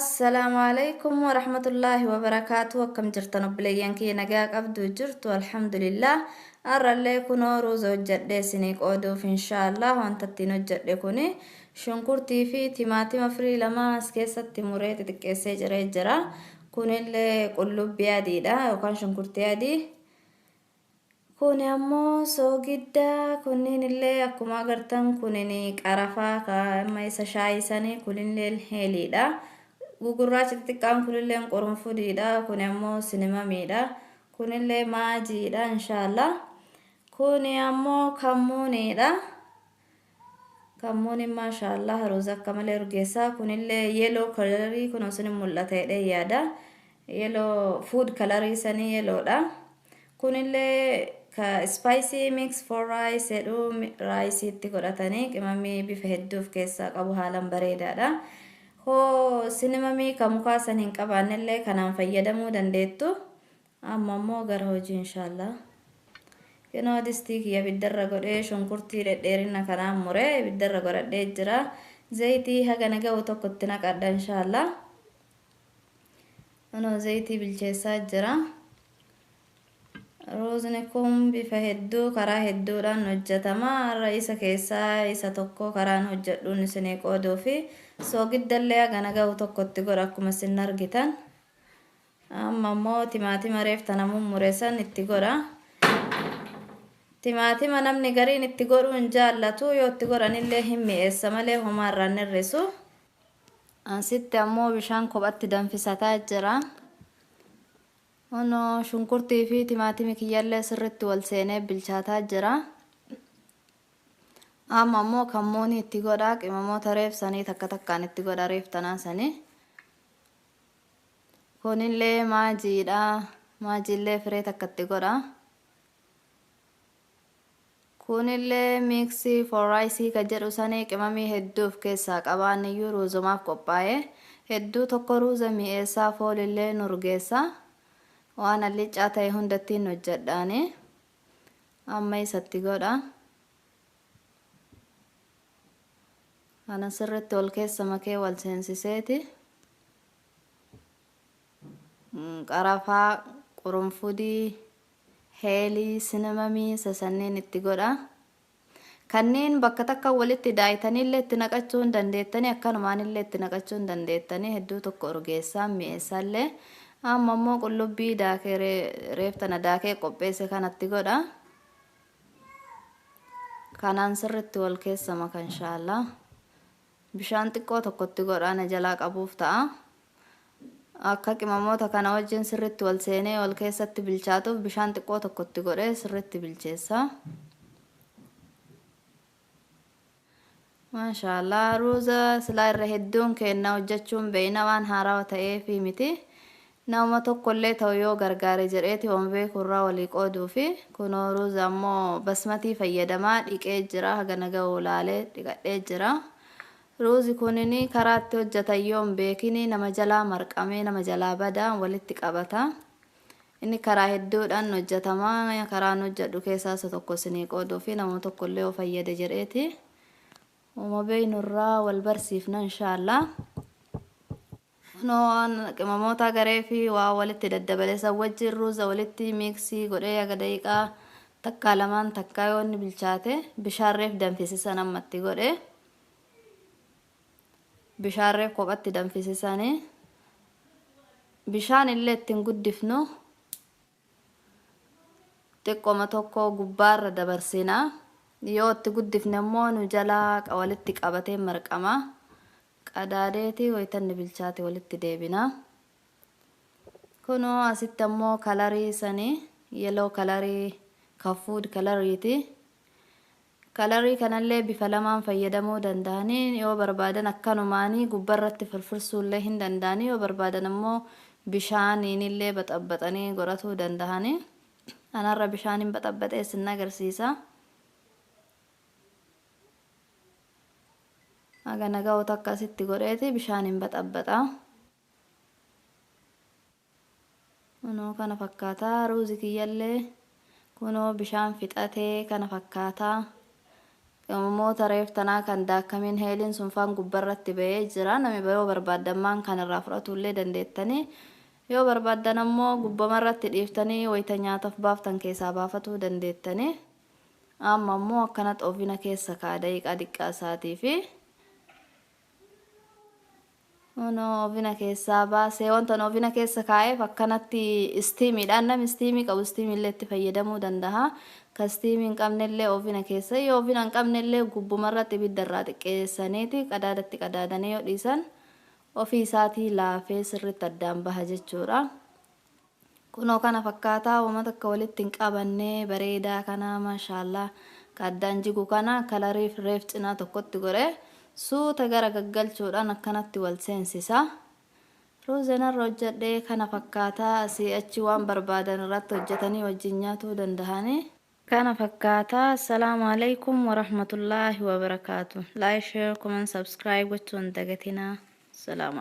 السلام عليكم ورحمة الله وبركاته. وكم جرتنا بليان كي نجاك أبدو جرت والحمد لله. أرى لكم روز وجد سنيك أودوف إن شاء الله وأنت تنجد لكوني شنكرتي في تيماتي مفري لما سكيسة تموريت تكيسي جري جرا كون اللي قلوب بيادي دا وكان شنكرتي يادي كوني أمو سو جدا كونين اللي أكما قرتن كونيني كعرفا كما يسشاي سني كونين اللي الهيلي دا gugurraacha xixiqqaan kunillee qorunfuudhiidha kun ammoo sinimamiidha kunillee maajiidha inshaallah kun ammoo kammuuniidha kammuuni maashaallah ruza akka malee urgeessaa kunillee yellow colorii kun osoo mul'ateedha yaada yellow food colorii sanii yellowdha kunillee ka spicy mix for rice jedhu rice itti godhatanii qimamii bifa hedduuf keessaa qabu haalan bareedaadha ho sinimami kamuka sanin qabanelle kanan fayyadamu dandeettu ammoo gara hojii inshallah keno distik ya bidarra godhe shonkurti dhedheerina kana mure bidarra godhadhe jira zayti haga naga tokkotti naqadda inshallah ano zayti bilcheessa jira roznekum bifa heddu karaa hedduudhaan hojjetama raisa keessa isa tokko karaan hojjedhuun isinii qooduufi soo giddallee ganaga tokkotti godha akkuma isin argitan ammoo timaatima reeftanamuu mureessan itti godha timaatima namni gariin itti godhu hin jaallatu yoo itti godhanillee hin mi'eessa malee homaarraan hir'isu asitti ammoo bishaan kophatti danfisataa jira ono shunkurtii fi timaatimi kiyyallee sirritti wal seenee bilchaataa jira ammoo kammuuni itti godha qimamoota reefsanii takka takkaan itti godha reeftanaa sanii kunillee maajiidha maajillee firee takka itti godha kunillee mixi for rice ka jedhu sanii qimamii hedduuf keessaa qabaaniyyuu ruuzumaaf qophaa'e hedduu tokko ruuza mi'eessaa foolillee nurgeessa waan allicaa ta'e hundattiin hojjedhaani amma isatti godha kana sirritti ol keessa makee wal seensiseeti qarafaa qurunfudii heelii sinimamii sasanneen itti godha kanneen bakka takka walitti daayitaniillee itti naqachuu hin dandeettanii akkanumaanillee itti naqachuu hin dandeettanii hedduu tokko urgeessaa mi'eessaallee ammoo qullubbii daakee reeftana daakee qopheesse kanatti godha kanaan sirritti wal keessa maka inshallah bishaan xiqqoo tokkotti godha na jalaa qabuuf ta'a akka qimamoota kana wajjin sirritti wal seenee wal keessatti bilchaatuuf bishaan xiqqoo tokkotti godhee sirritti bilcheessa maashaallah ruuza silaa irra hedduun kenna hojjechuun beeyna waan haarawaa ta'eefi miti nama tokkollee ta'u yoo gargaare jedheeti ombee kurraa walii qooduufi kunoo ruuza ammoo basmatii fayyadamaa dhiqee jira haga naga olaalee dhiqadhee jira ruuzi kunini karaatti hojjetan yoo beekini nama jalaa marqamee nama jalaa badaa walitti qabata inni karaa hedduudhaan hojjetama karaan hojjedhu keessaa isa tokko isinii qooduufi nama tokkollee yoo fayyade jedheeti ombee nurraa wal barsiifna inshallah no qimamoota garee fi waa walitti daddabaleessa wajjin ruuza walitti miksii godhee haga daqiiqaa takka lamaan takka yoo inni bilchaate bishaan reef danfisisan ammatti godhee bishaan reef kophatti danfisisanii bishaan illee ittiin guddifnu xiqqooma tokko gubbaarra dabarsina yoo itti guddifne immoo nu jalaa walitti qabatee marqama qadaadeeti waytanni bilchaate walitti deebina kunoo asitti ammoo kalarii sanii yellow kalarii ka food kalariiti kalarii kanallee bifa lamaan fayyadamuu danda'anii yoo barbaadan akkanumaanii gubbarratti firfirsuullee hin danda'anii yoo barbaadan ammoo bishaaniinillee baxabbaxanii godhatuu danda'anii anarra bishaaniin baxabbaxee sin agarsiisa aga nagaa akkasitti godheeti bishaaniin baxabbaxa kunoo kana fakkaata ruuzi kiyyallee kunoo bishaan fixatee kana fakkaata moota reeftanaa kan daakamiin heeliin sunfaan gubbarratti ba'ee jira. Namni yoo barbaadammaan kan irraa fudhatullee dandeettanii. Yoo barbaadan ammoo gubbamarratti dhiiftanii wayita nyaataaf baaftan keessaa baafatuu dandeettanii. Amma ammoo akkanatti oofina keessa kaa daqiiqaa xiqqaa isaatii fi oofina keessaa baasee wanta oofina keessa kaa'eef akkanatti istiimiidhaan namni istiimii qabu istiimiillee itti fayyadamuu danda'a. Ka istiimii hin qabnellee oofina keessa yoo oofina hin qabnellee gubbumarratti ibidda irraa xiqqeessaniiti qadaadatti qadaadanii yoo dhiisan ofii isaatii laafee sirriitti addaan baha jechuudha. Kunoo kana fakkaataa uummata akka walitti hin qabannee bareedaa kana maashaallah ka addaan jigu kana kalariif reef cinaa tokkotti godhee suuta gara gaggalchuudhaan akkanatti wal seensisa. Ruuzanarra hojjedhee kana fakkaataa asii achi waan barbaadan irratti hojjetanii wajjin nyaatuu danda'anii. Kana fakkaataa. Assalaamu alaykum wa rahmatullahi wa barakaatu. Like, share, comment, subscribe gochuun dagatinaa. Salaama.